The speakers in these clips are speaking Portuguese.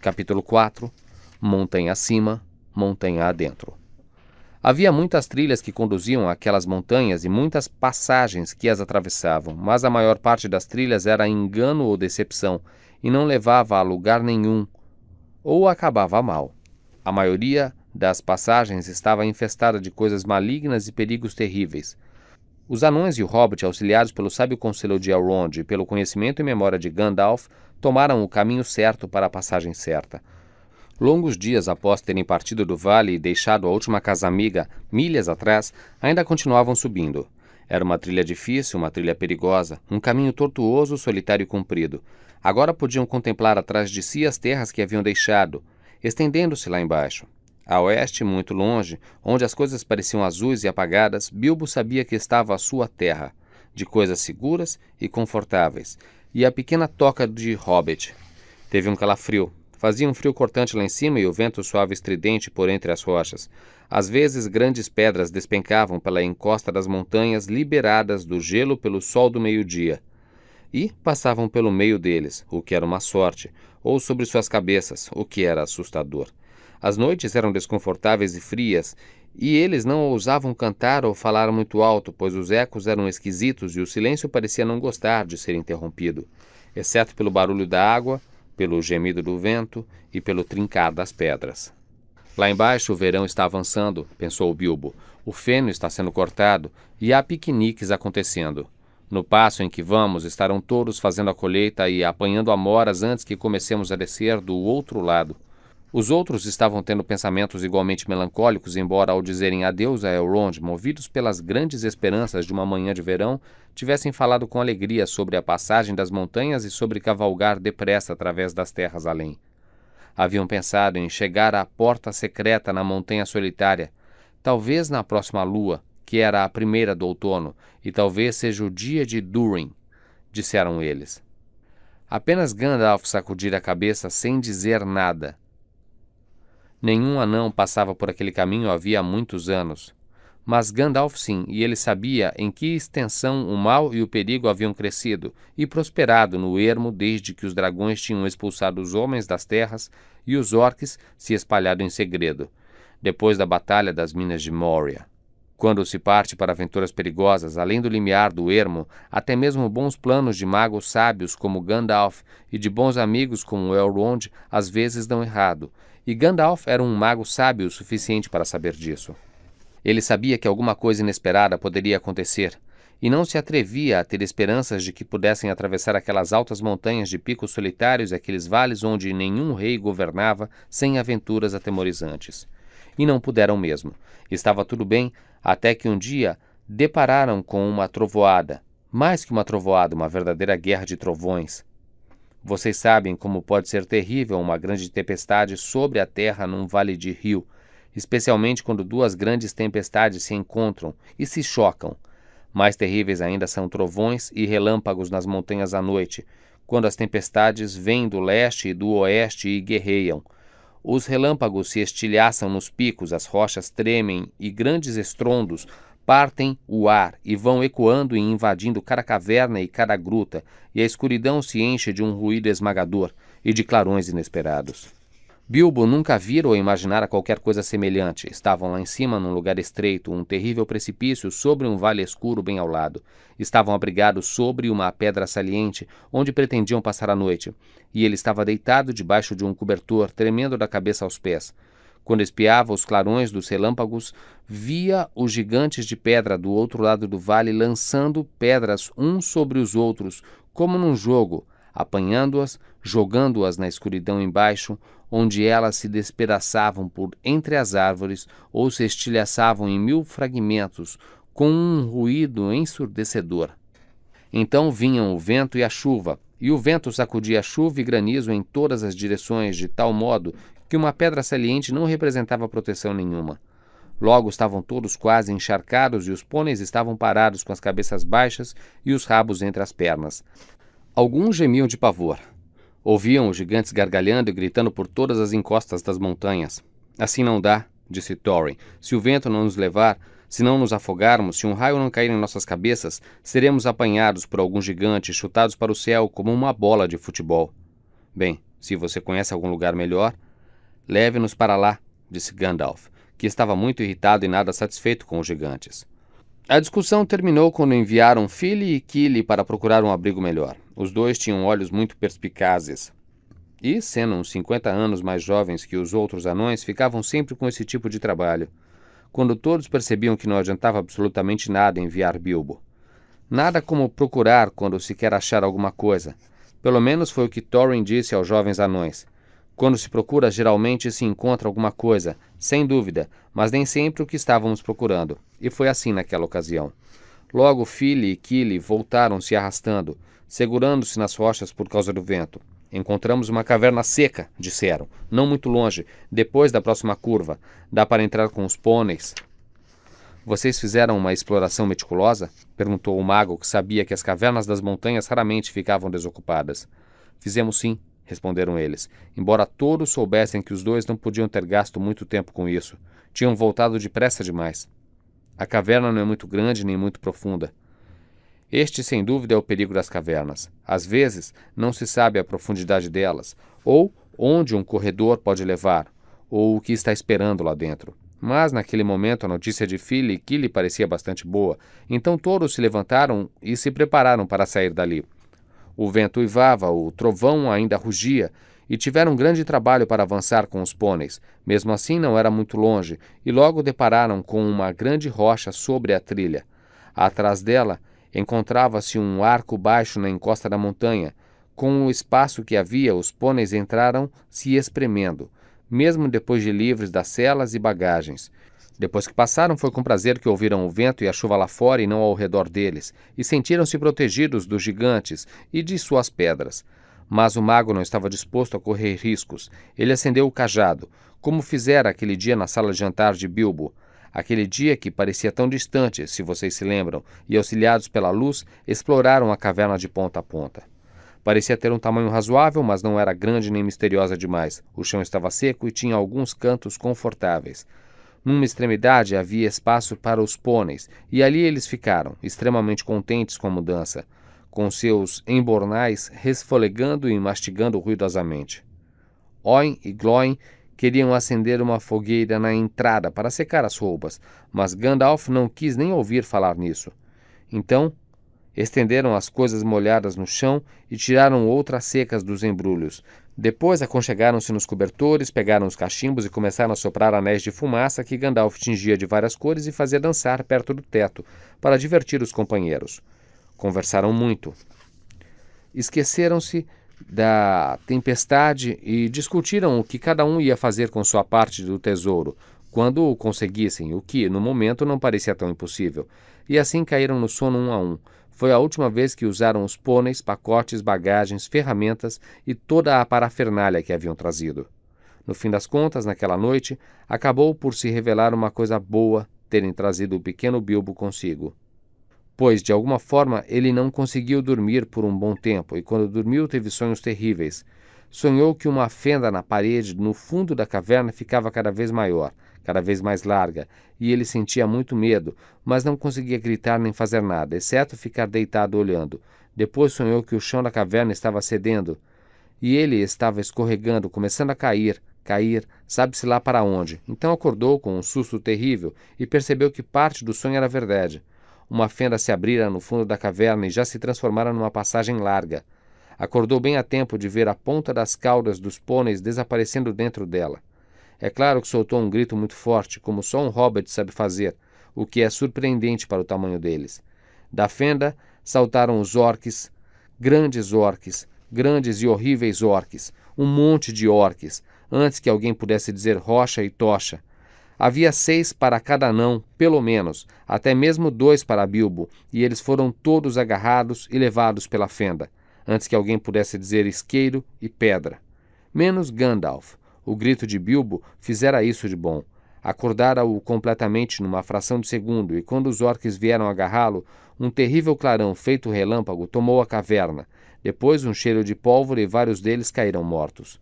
Capítulo 4. Montanha acima, montanha adentro. Havia muitas trilhas que conduziam àquelas montanhas e muitas passagens que as atravessavam, mas a maior parte das trilhas era engano ou decepção, e não levava a lugar nenhum, ou acabava mal. A maioria das passagens estava infestada de coisas malignas e perigos terríveis. Os anões e o hobbit, auxiliados pelo sábio conselho de Elrond e pelo conhecimento e memória de Gandalf, tomaram o caminho certo para a passagem certa. Longos dias após terem partido do vale e deixado a última casa amiga milhas atrás, ainda continuavam subindo. Era uma trilha difícil, uma trilha perigosa, um caminho tortuoso, solitário e comprido. Agora podiam contemplar atrás de si as terras que haviam deixado, estendendo-se lá embaixo. A oeste, muito longe, onde as coisas pareciam azuis e apagadas, Bilbo sabia que estava a sua terra, de coisas seguras e confortáveis, e a pequena toca de Hobbit. Teve um calafrio. Fazia um frio cortante lá em cima e o vento suave estridente por entre as rochas. Às vezes, grandes pedras despencavam pela encosta das montanhas, liberadas do gelo pelo sol do meio-dia. E passavam pelo meio deles, o que era uma sorte, ou sobre suas cabeças, o que era assustador. As noites eram desconfortáveis e frias, e eles não ousavam cantar ou falar muito alto, pois os ecos eram esquisitos e o silêncio parecia não gostar de ser interrompido, exceto pelo barulho da água, pelo gemido do vento e pelo trincar das pedras. Lá embaixo o verão está avançando, pensou Bilbo. O feno está sendo cortado e há piqueniques acontecendo. No passo em que vamos, estarão todos fazendo a colheita e apanhando amoras antes que comecemos a descer do outro lado. Os outros estavam tendo pensamentos igualmente melancólicos, embora ao dizerem adeus a Elrond, movidos pelas grandes esperanças de uma manhã de verão, tivessem falado com alegria sobre a passagem das montanhas e sobre cavalgar depressa através das terras além. Haviam pensado em chegar à porta secreta na montanha solitária, talvez na próxima lua, que era a primeira do outono, e talvez seja o dia de Durin, disseram eles. Apenas Gandalf sacudira a cabeça sem dizer nada. Nenhum anão passava por aquele caminho havia muitos anos. Mas Gandalf sim, e ele sabia em que extensão o mal e o perigo haviam crescido e prosperado no ermo desde que os dragões tinham expulsado os homens das terras e os orques se espalhado em segredo, depois da batalha das minas de Moria. Quando se parte para aventuras perigosas, além do limiar do ermo, até mesmo bons planos de magos sábios como Gandalf e de bons amigos como Elrond às vezes dão errado, e Gandalf era um mago sábio o suficiente para saber disso. Ele sabia que alguma coisa inesperada poderia acontecer, e não se atrevia a ter esperanças de que pudessem atravessar aquelas altas montanhas de picos solitários e aqueles vales onde nenhum rei governava sem aventuras atemorizantes. E não puderam mesmo. Estava tudo bem, até que um dia depararam com uma trovoada. Mais que uma trovoada, uma verdadeira guerra de trovões. Vocês sabem como pode ser terrível uma grande tempestade sobre a terra num vale de rio, especialmente quando duas grandes tempestades se encontram e se chocam. Mais terríveis ainda são trovões e relâmpagos nas montanhas à noite, quando as tempestades vêm do leste e do oeste e guerreiam. Os relâmpagos se estilhaçam nos picos, as rochas tremem e grandes estrondos partem o ar e vão ecoando e invadindo cada caverna e cada gruta, e a escuridão se enche de um ruído esmagador e de clarões inesperados. Bilbo nunca vira ou imaginara qualquer coisa semelhante. Estavam lá em cima, num lugar estreito, um terrível precipício sobre um vale escuro bem ao lado. Estavam abrigados sobre uma pedra saliente, onde pretendiam passar a noite, e ele estava deitado debaixo de um cobertor, tremendo da cabeça aos pés. Quando espiava os clarões dos relâmpagos, via os gigantes de pedra do outro lado do vale lançando pedras uns sobre os outros, como num jogo, apanhando-as, jogando-as na escuridão embaixo, onde elas se despedaçavam por entre as árvores ou se estilhaçavam em 1000 fragmentos, com um ruído ensurdecedor. Então vinham o vento e a chuva, e o vento sacudia chuva e granizo em todas as direções, de tal modo que uma pedra saliente não representava proteção nenhuma. Logo estavam todos quase encharcados e os pôneis estavam parados com as cabeças baixas e os rabos entre as pernas. Alguns gemiam de pavor. Ouviam os gigantes gargalhando e gritando por todas as encostas das montanhas. Assim não dá, disse Thorin. Se o vento não nos levar, se não nos afogarmos, se um raio não cair em nossas cabeças, seremos apanhados por algum gigante, chutados para o céu como uma bola de futebol. Bem, Se você conhece algum lugar melhor, leve-nos para lá, disse Gandalf, que estava muito irritado e nada satisfeito com os gigantes. A discussão terminou quando enviaram Fili e Kili para procurar um abrigo melhor. Os dois tinham olhos muito perspicazes e, sendo uns 50 anos mais jovens que os outros anões, ficavam sempre com esse tipo de trabalho. Quando todos percebiam que não adiantava absolutamente nada enviar Bilbo. Nada como procurar quando se quer achar alguma coisa. Pelo menos foi o que Thorin disse aos jovens anões. Quando se procura, geralmente se encontra alguma coisa, sem dúvida, mas nem sempre o que estávamos procurando. E foi assim naquela ocasião. Logo Fili e Kili voltaram se arrastando, segurando-se nas rochas por causa do vento. Encontramos uma caverna seca, disseram, não muito longe, depois da próxima curva. Dá para entrar com os pôneis. Vocês fizeram uma exploração meticulosa? Perguntou o mago, que sabia que as cavernas das montanhas raramente ficavam desocupadas. Fizemos sim, responderam eles, embora todos soubessem que os dois não podiam ter gasto muito tempo com isso. Tinham voltado depressa demais. A caverna não é muito grande nem muito profunda. Este, sem dúvida, é o perigo das cavernas. Às vezes, não se sabe a profundidade delas, ou onde um corredor pode levar, ou o que está esperando lá dentro. Mas, naquele momento, a notícia de Fili e Kili parecia bastante boa, então todos se levantaram e se prepararam para sair dali. O vento uivava, o trovão ainda rugia, e tiveram grande trabalho para avançar com os pôneis. Mesmo assim, não era muito longe, e logo depararam com uma grande rocha sobre a trilha. Atrás dela, encontrava-se um arco baixo na encosta da montanha. Com o espaço que havia, os pôneis entraram se espremendo, mesmo depois de livres das celas e bagagens. Depois que passaram, foi com prazer que ouviram o vento e a chuva lá fora e não ao redor deles, e sentiram-se protegidos dos gigantes e de suas pedras. Mas o mago não estava disposto a correr riscos. Ele acendeu o cajado, como fizera aquele dia na sala de jantar de Bilbo. Aquele dia que parecia tão distante, se vocês se lembram, e auxiliados pela luz, exploraram a caverna de ponta a ponta. Parecia ter um tamanho razoável, mas não era grande nem misteriosa demais. O chão estava seco e tinha alguns cantos confortáveis. Numa extremidade havia espaço para os pôneis, e ali eles ficaram, extremamente contentes com a mudança, com seus embornais resfolegando e mastigando ruidosamente. Oin e Glóin queriam acender uma fogueira na entrada para secar as roupas, mas Gandalf não quis nem ouvir falar nisso. Então, estenderam as coisas molhadas no chão e tiraram outras secas dos embrulhos. Depois aconchegaram-se nos cobertores, pegaram os cachimbos e começaram a soprar anéis de fumaça que Gandalf tingia de várias cores e fazia dançar perto do teto, para divertir os companheiros. Conversaram muito. Esqueceram-se da tempestade e discutiram o que cada um ia fazer com sua parte do tesouro, quando o conseguissem, o que, no momento, não parecia tão impossível. E assim caíram no sono um a um. Foi a última vez que usaram os pôneis, pacotes, bagagens, ferramentas e toda a parafernália que haviam trazido. No fim das contas, naquela noite, acabou por se revelar uma coisa boa terem trazido o pequeno Bilbo consigo. Pois, de alguma forma, ele não conseguiu dormir por um bom tempo, e quando dormiu teve sonhos terríveis. Sonhou que uma fenda na parede, no fundo da caverna, ficava cada vez maior, cada vez mais larga, e ele sentia muito medo, mas não conseguia gritar nem fazer nada, exceto ficar deitado olhando. Depois sonhou que o chão da caverna estava cedendo, e ele estava escorregando, começando a cair, sabe-se lá para onde. Então acordou com um susto terrível e percebeu que parte do sonho era verdade. Uma fenda se abrira no fundo da caverna e já se transformara numa passagem larga. Acordou bem a tempo de ver a ponta das caudas dos pôneis desaparecendo dentro dela. É claro que soltou um grito muito forte, como só um hobbit sabe fazer, o que é surpreendente para o tamanho deles. Da fenda saltaram os orques, grandes e horríveis orques, um monte de orques, antes que alguém pudesse dizer rocha e tocha. Havia 6 para cada anão, pelo menos, até mesmo 2 para Bilbo, e eles foram todos agarrados e levados pela fenda, antes que alguém pudesse dizer isqueiro e pedra. Menos Gandalf. O grito de Bilbo fizera isso de bom. Acordara-o completamente numa fração de segundo, e quando os orques vieram agarrá-lo, um terrível clarão feito relâmpago tomou a caverna. Depois um cheiro de pólvora e vários deles caíram mortos.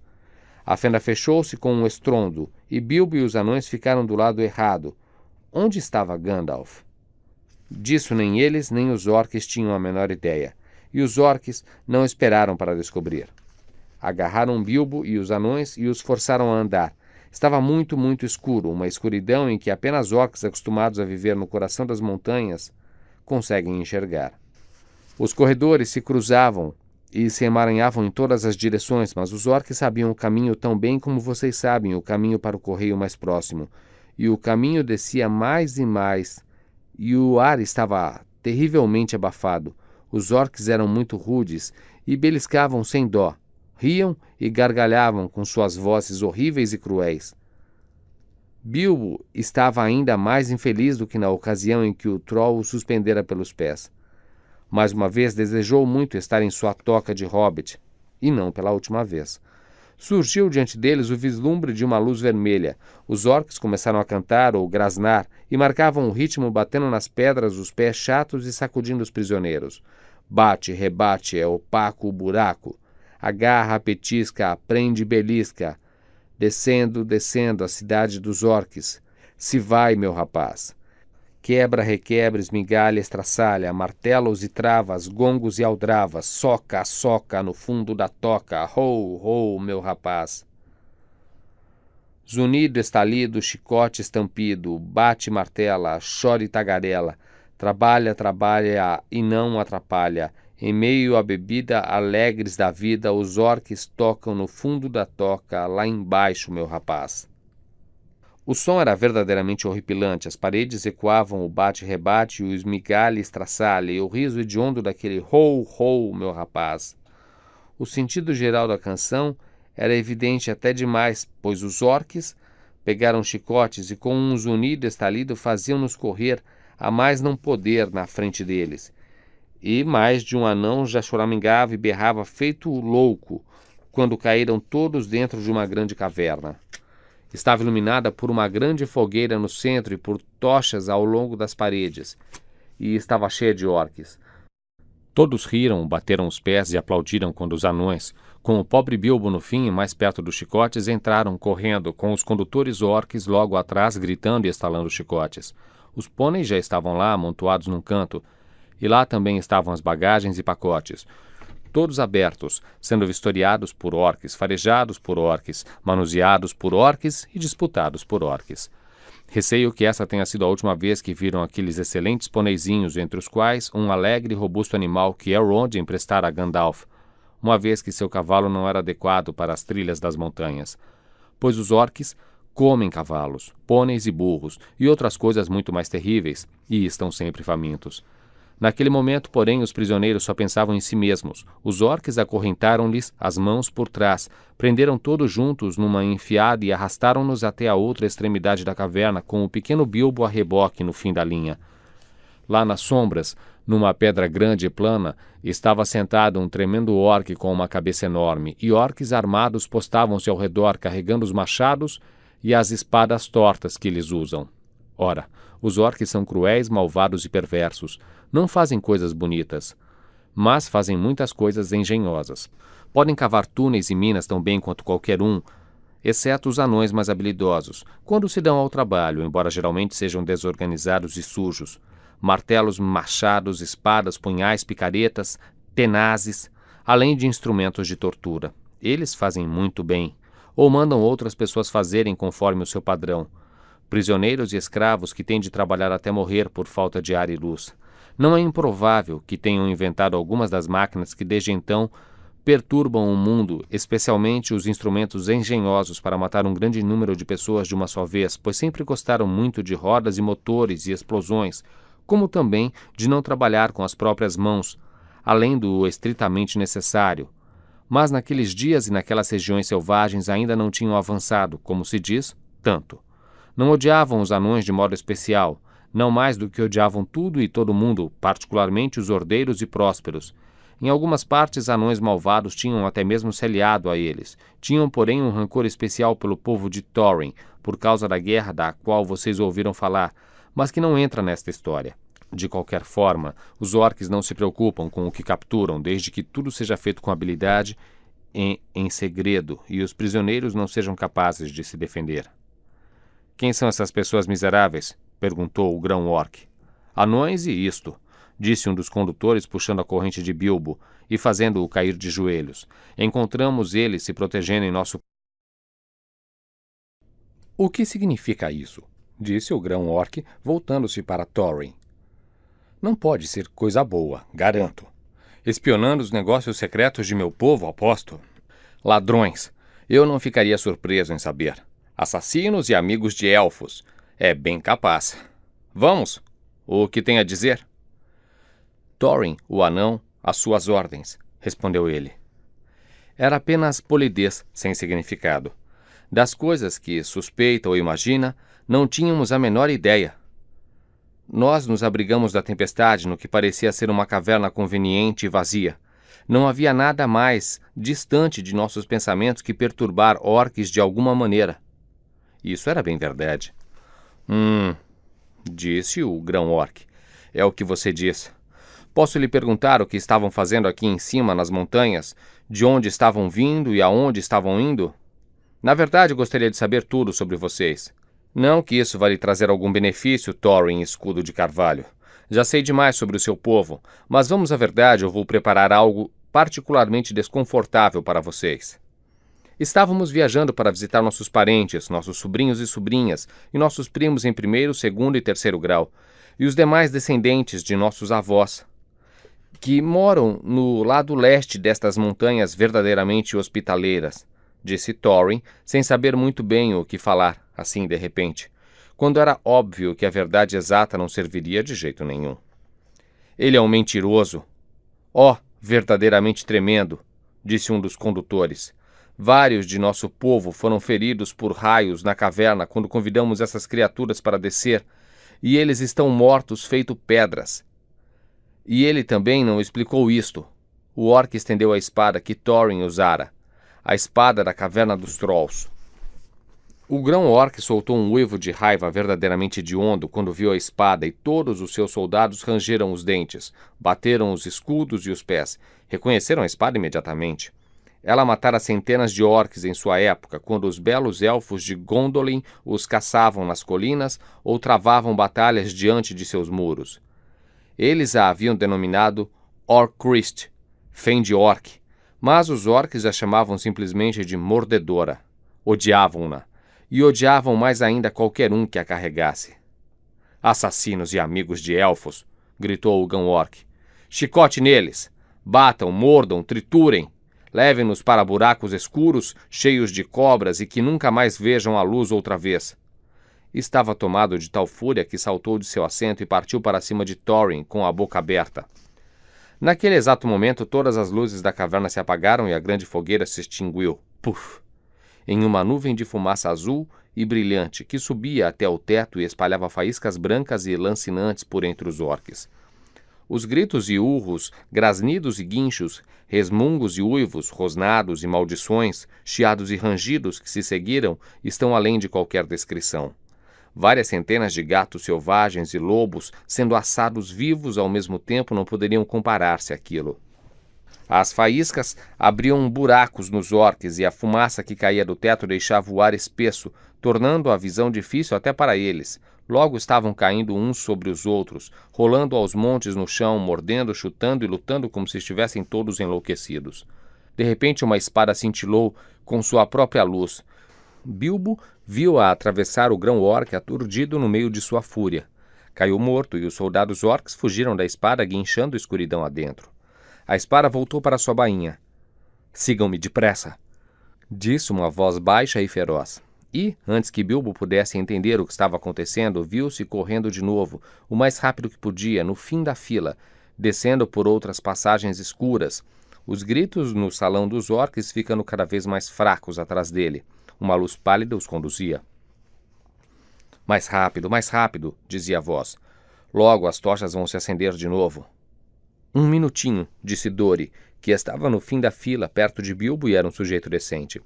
A fenda fechou-se com um estrondo, e Bilbo e os anões ficaram do lado errado. Onde estava Gandalf? Disso nem eles nem os orques tinham a menor ideia, e os orques não esperaram para descobrir. Agarraram Bilbo e os anões e os forçaram a andar. Estava muito, muito escuro, uma escuridão em que apenas orcs acostumados a viver no coração das montanhas conseguem enxergar. Os corredores se cruzavam e se emaranhavam em todas as direções, mas os orcs sabiam o caminho tão bem como vocês sabem o caminho para o correio mais próximo. E o caminho descia mais e mais, e o ar estava terrivelmente abafado. Os orcs eram muito rudes e beliscavam sem dó. Riam e gargalhavam com suas vozes horríveis e cruéis. Bilbo estava ainda mais infeliz do que na ocasião em que o troll o suspendera pelos pés. Mais uma vez desejou muito estar em sua toca de hobbit, e não pela última vez. Surgiu diante deles o vislumbre de uma luz vermelha. Os orcs começaram a cantar ou grasnar e marcavam o ritmo batendo nas pedras os pés chatos e sacudindo os prisioneiros. Bate, rebate, é opaco o buraco. Agarra, petisca, prende, belisca. Descendo, descendo a cidade dos orques. Se vai, meu rapaz. Quebra, requebra, esmigalha, estraçalha, martelos e travas, gongos e aldravas, soca, soca no fundo da toca, rou, rou, meu rapaz. Zunido, estalido, chicote estampido, bate, martela, chora e tagarela, trabalha, trabalha e não atrapalha. Em meio à bebida, alegres da vida, os orques tocam no fundo da toca, lá embaixo, meu rapaz. O som era verdadeiramente horripilante, as paredes ecoavam o bate-rebate, o esmigalha-estraçalha e o riso hediondo daquele rou-rou, meu rapaz. O sentido geral da canção era evidente até demais, pois os orques pegaram chicotes e com um zunido estalido faziam-nos correr a mais não poder na frente deles. E mais de um anão já choramingava e berrava feito louco, quando caíram todos dentro de uma grande caverna. Estava iluminada por uma grande fogueira no centro e por tochas ao longo das paredes, e estava cheia de orques. Todos riram, bateram os pés e aplaudiram quando os anões, com o pobre Bilbo no fim e mais perto dos chicotes, entraram correndo, com os condutores orques logo atrás gritando e estalando chicotes. Os pôneis já estavam lá, amontoados num canto, e lá também estavam as bagagens e pacotes, todos abertos, sendo vistoriados por orques, farejados por orques, manuseados por orques e disputados por orques. Receio que essa tenha sido a última vez que viram aqueles excelentes poneizinhos, entre os quais um alegre e robusto animal que Elrond emprestara a Gandalf, uma vez que seu cavalo não era adequado para as trilhas das montanhas. Pois os orques comem cavalos, pôneis e burros, e outras coisas muito mais terríveis, e estão sempre famintos. Naquele momento, porém, os prisioneiros só pensavam em si mesmos. Os orques acorrentaram-lhes as mãos por trás, prenderam todos juntos numa enfiada e arrastaram-nos até a outra extremidade da caverna, com o pequeno Bilbo a reboque no fim da linha. Lá nas sombras, numa pedra grande e plana, estava sentado um tremendo orque com uma cabeça enorme, e orques armados postavam-se ao redor, carregando os machados e as espadas tortas que eles usam. Ora, os orques são cruéis, malvados e perversos. Não fazem coisas bonitas, mas fazem muitas coisas engenhosas. Podem cavar túneis e minas tão bem quanto qualquer um, exceto os anões mais habilidosos, quando se dão ao trabalho, embora geralmente sejam desorganizados e sujos. Martelos, machados, espadas, punhais, picaretas, tenazes, além de instrumentos de tortura. Eles fazem muito bem, ou mandam outras pessoas fazerem conforme o seu padrão. Prisioneiros e escravos que têm de trabalhar até morrer por falta de ar e luz. Não é improvável que tenham inventado algumas das máquinas que desde então perturbam o mundo, especialmente os instrumentos engenhosos para matar um grande número de pessoas de uma só vez, pois sempre gostaram muito de rodas e motores e explosões, como também de não trabalhar com as próprias mãos, além do estritamente necessário. Mas naqueles dias e naquelas regiões selvagens ainda não tinham avançado, como se diz, tanto. Não odiavam os anões de modo especial, não mais do que odiavam tudo e todo mundo, particularmente os ordeiros e prósperos. Em algumas partes, anões malvados tinham até mesmo se aliado a eles. Tinham, porém, um rancor especial pelo povo de Thorin, por causa da guerra da qual vocês ouviram falar, mas que não entra nesta história. De qualquer forma, os orques não se preocupam com o que capturam, desde que tudo seja feito com habilidade e em segredo, e os prisioneiros não sejam capazes de se defender. Quem são essas pessoas miseráveis? Perguntou o grão-orc. Anões e isto. disse um dos condutores puxando a corrente de Bilbo e fazendo-o cair de joelhos. Encontramos ele se protegendo em nosso... O que significa isso? Disse o grão-orc, voltando-se para Thorin. Não pode ser coisa boa, garanto. Espionando os negócios secretos de meu povo, aposto. Ladrões. Eu não ficaria surpreso em saber. Assassinos e amigos de elfos. É bem capaz. Vamos. O que tem a dizer? Thorin, o anão, às suas ordens, respondeu ele. Era apenas polidez, sem significado. Das coisas que suspeita ou imagina, não tínhamos a menor ideia. Nós nos abrigamos da tempestade no que parecia ser uma caverna conveniente e vazia. Não havia nada mais distante de nossos pensamentos que perturbar orques de alguma maneira. Isso era bem verdade. Disse o grão-orc. É o que você diz. Posso lhe perguntar o que estavam fazendo aqui em cima nas montanhas? De onde estavam vindo e aonde estavam indo? Na verdade, gostaria de saber tudo sobre vocês. Não que isso vá lhe trazer algum benefício, Thorin Escudo de Carvalho. Já sei demais sobre o seu povo, mas vamos à verdade, eu vou preparar algo particularmente desconfortável para vocês. Estávamos viajando para visitar nossos parentes, nossos sobrinhos e sobrinhas, e nossos primos em primeiro, segundo e terceiro grau, e os demais descendentes de nossos avós, que moram no lado leste destas montanhas verdadeiramente hospitaleiras, disse Thorin, sem saber muito bem o que falar, assim de repente, quando era óbvio que a verdade exata não serviria de jeito nenhum. Ele é um mentiroso. Oh, verdadeiramente tremendo, disse um dos condutores. Vários de nosso povo foram feridos por raios na caverna quando convidamos essas criaturas para descer, e eles estão mortos feito pedras. E ele também não explicou isto. O orc estendeu a espada que Thorin usara, a espada da caverna dos Trolls. O grão-orc soltou um uivo de raiva verdadeiramente hediondo quando viu a espada, e todos os seus soldados rangeram os dentes, bateram os escudos e os pés. Reconheceram a espada imediatamente. Ela matara centenas de orcs em sua época, quando os belos elfos de Gondolin os caçavam nas colinas ou travavam batalhas diante de seus muros. Eles a haviam denominado Orcrist, Fém de Orc, mas os orcs a chamavam simplesmente de Mordedora. Odiavam-na, e odiavam mais ainda qualquer um que a carregasse. Assassinos e amigos de elfos, gritou o grão-orc. Chicote neles! Batam, mordam, triturem! Levem-nos para buracos escuros, cheios de cobras e que nunca mais vejam a luz outra vez. Estava tomado de tal fúria que saltou de seu assento e partiu para cima de Thorin com a boca aberta. Naquele exato momento, todas as luzes da caverna se apagaram e a grande fogueira se extinguiu. Puf! Em uma nuvem de fumaça azul e brilhante que subia até o teto e espalhava faíscas brancas e lancinantes por entre os orques. Os gritos e urros, grasnidos e guinchos, resmungos e uivos, rosnados e maldições, chiados e rangidos que se seguiram estão além de qualquer descrição. Várias centenas de gatos selvagens e lobos, sendo assados vivos ao mesmo tempo, não poderiam comparar-se àquilo. As faíscas abriam buracos nos orques e a fumaça que caía do teto deixava o ar espesso, tornando a visão difícil até para eles. Logo estavam caindo uns sobre os outros, rolando aos montes no chão, mordendo, chutando e lutando como se estivessem todos enlouquecidos. De repente uma espada cintilou com sua própria luz. Bilbo viu-a atravessar o grão-orc aturdido no meio de sua fúria. Caiu morto e os soldados orcs fugiram da espada, guinchando a escuridão adentro. A espada voltou para sua bainha. Sigam-me depressa, disse uma voz baixa e feroz. E, antes que Bilbo pudesse entender o que estava acontecendo, viu-se correndo de novo, o mais rápido que podia, no fim da fila, descendo por outras passagens escuras, os gritos no salão dos orques ficando cada vez mais fracos atrás dele. Uma luz pálida os conduzia. Mais rápido, dizia a voz. Logo as tochas vão se acender de novo. Um minutinho, disse Dori, que estava no fim da fila, perto de Bilbo e era um sujeito decente.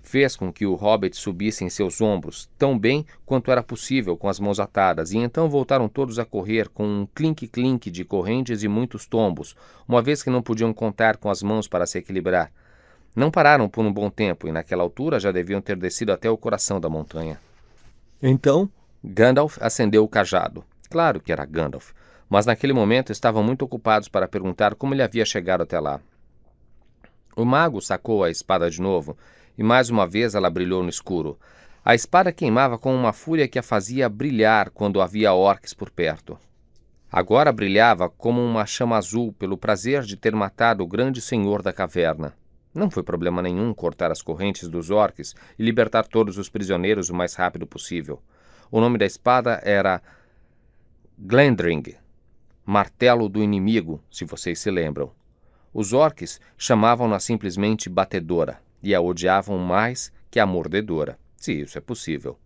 Fez com que o hobbit subisse em seus ombros, tão bem quanto era possível com as mãos atadas, e então voltaram todos a correr com um clink-clink de correntes e muitos tombos, uma vez que não podiam contar com as mãos para se equilibrar. Não pararam por um bom tempo, e naquela altura já deviam ter descido até o coração da montanha. Então, Gandalf acendeu o cajado. Claro que era Gandalf, mas naquele momento estavam muito ocupados para perguntar como ele havia chegado até lá. O mago sacou a espada de novo, e mais uma vez ela brilhou no escuro. A espada queimava com uma fúria que a fazia brilhar quando havia orques por perto. Agora brilhava como uma chama azul pelo prazer de ter matado o grande senhor da caverna. Não foi problema nenhum cortar as correntes dos orques e libertar todos os prisioneiros o mais rápido possível. O nome da espada era Glendring, martelo do inimigo, se vocês se lembram. Os orques chamavam-na simplesmente batedora e a odiavam mais que a mordedora, se isso é possível.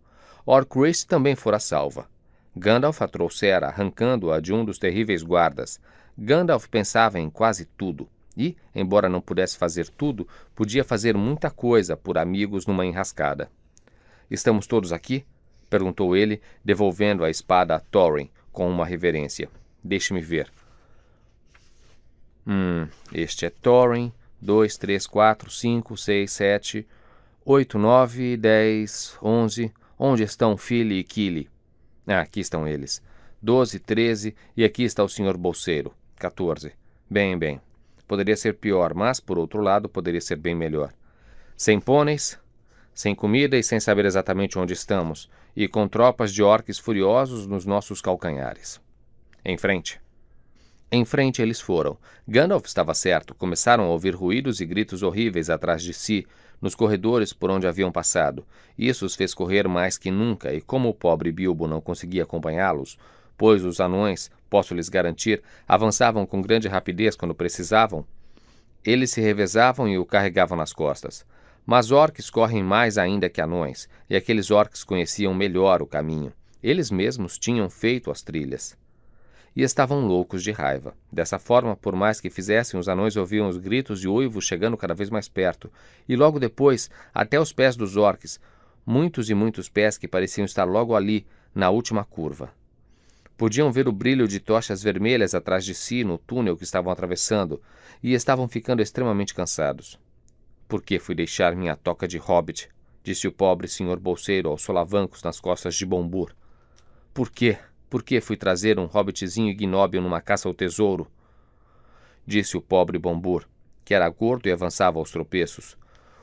Orcrist também fora salva. Gandalf a trouxera, arrancando-a de um dos terríveis guardas. Gandalf pensava em quase tudo e, embora não pudesse fazer tudo, podia fazer muita coisa por amigos numa enrascada. "Estamos todos aqui?" perguntou ele, devolvendo a espada a Thorin com uma reverência. "Deixe-me ver." Este é Thorin. 2, 3, 4, 5, 6, 7, 8, 9, 10, 11. Onde estão Fili e Kili? Aqui estão eles. 12, 13, e aqui está o Sr. Bolseiro. 14. Bem. Poderia ser pior, mas, por outro lado, poderia ser bem melhor. Sem pôneis, sem comida e sem saber exatamente onde estamos, e com tropas de orques furiosos nos nossos calcanhares. Em frente. Em frente eles foram. Gandalf estava certo. Começaram a ouvir ruídos e gritos horríveis atrás de si, nos corredores por onde haviam passado. Isso os fez correr mais que nunca, e como o pobre Bilbo não conseguia acompanhá-los, pois os anões, posso lhes garantir, avançavam com grande rapidez quando precisavam, eles se revezavam e o carregavam nas costas. Mas orques correm mais ainda que anões, e aqueles orques conheciam melhor o caminho. Eles mesmos tinham feito as trilhas. E estavam loucos de raiva. Dessa forma, por mais que fizessem, os anões ouviam os gritos e uivos chegando cada vez mais perto, e logo depois, até os pés dos orques, muitos e muitos pés que pareciam estar logo ali, na última curva. Podiam ver o brilho de tochas vermelhas atrás de si no túnel que estavam atravessando, e estavam ficando extremamente cansados. "Por que fui deixar minha toca de hobbit?" disse o pobre Sr. Bolseiro aos solavancos nas costas de Bombur. "Por quê? Por que fui trazer um hobbitzinho ignóbil numa caça ao tesouro?" disse o pobre Bombur, que era gordo e avançava aos tropeços,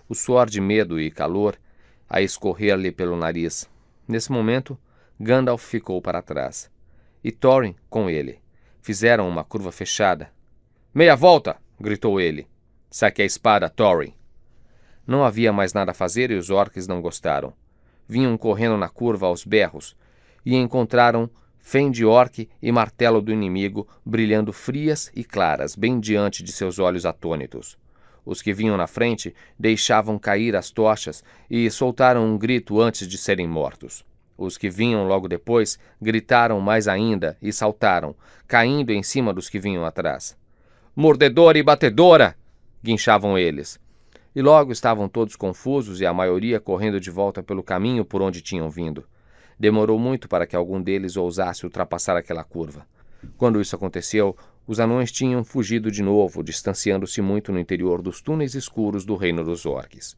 o suor de medo e calor a escorrer-lhe pelo nariz. Nesse momento, Gandalf ficou para trás, e Thorin com ele. Fizeram uma curva fechada. "Meia volta!" gritou ele. "Saque a espada, Thorin." Não havia mais nada a fazer e os orques não gostaram. Vinham correndo na curva aos berros, e encontraram Fen de orque e martelo do inimigo brilhando frias e claras bem diante de seus olhos atônitos. Os que vinham na frente deixavam cair as tochas e soltaram um grito antes de serem mortos. Os que vinham logo depois gritaram mais ainda e saltaram, caindo em cima dos que vinham atrás. "Mordedora e batedora!" guinchavam eles. E logo estavam todos confusos e a maioria correndo de volta pelo caminho por onde tinham vindo. Demorou muito para que algum deles ousasse ultrapassar aquela curva. Quando isso aconteceu, os anões tinham fugido de novo, distanciando-se muito no interior dos túneis escuros do reino dos orques.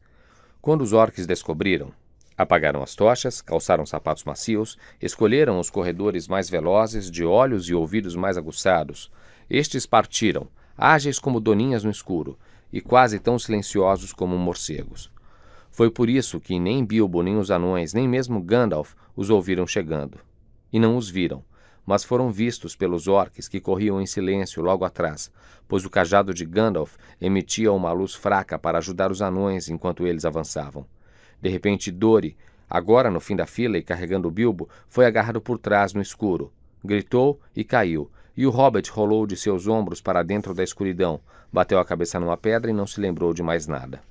Quando os orques descobriram, apagaram as tochas, calçaram sapatos macios, escolheram os corredores mais velozes, de olhos e ouvidos mais aguçados. Estes partiram, ágeis como doninhas no escuro, e quase tão silenciosos como morcegos. Foi por isso que nem Bilbo, nem os anões, nem mesmo Gandalf os ouviram chegando. E não os viram, mas foram vistos pelos orques que corriam em silêncio logo atrás, pois o cajado de Gandalf emitia uma luz fraca para ajudar os anões enquanto eles avançavam. De repente, Dori, agora no fim da fila e carregando Bilbo, foi agarrado por trás no escuro. Gritou e caiu, e o hobbit rolou de seus ombros para dentro da escuridão, bateu a cabeça numa pedra e não se lembrou de mais nada.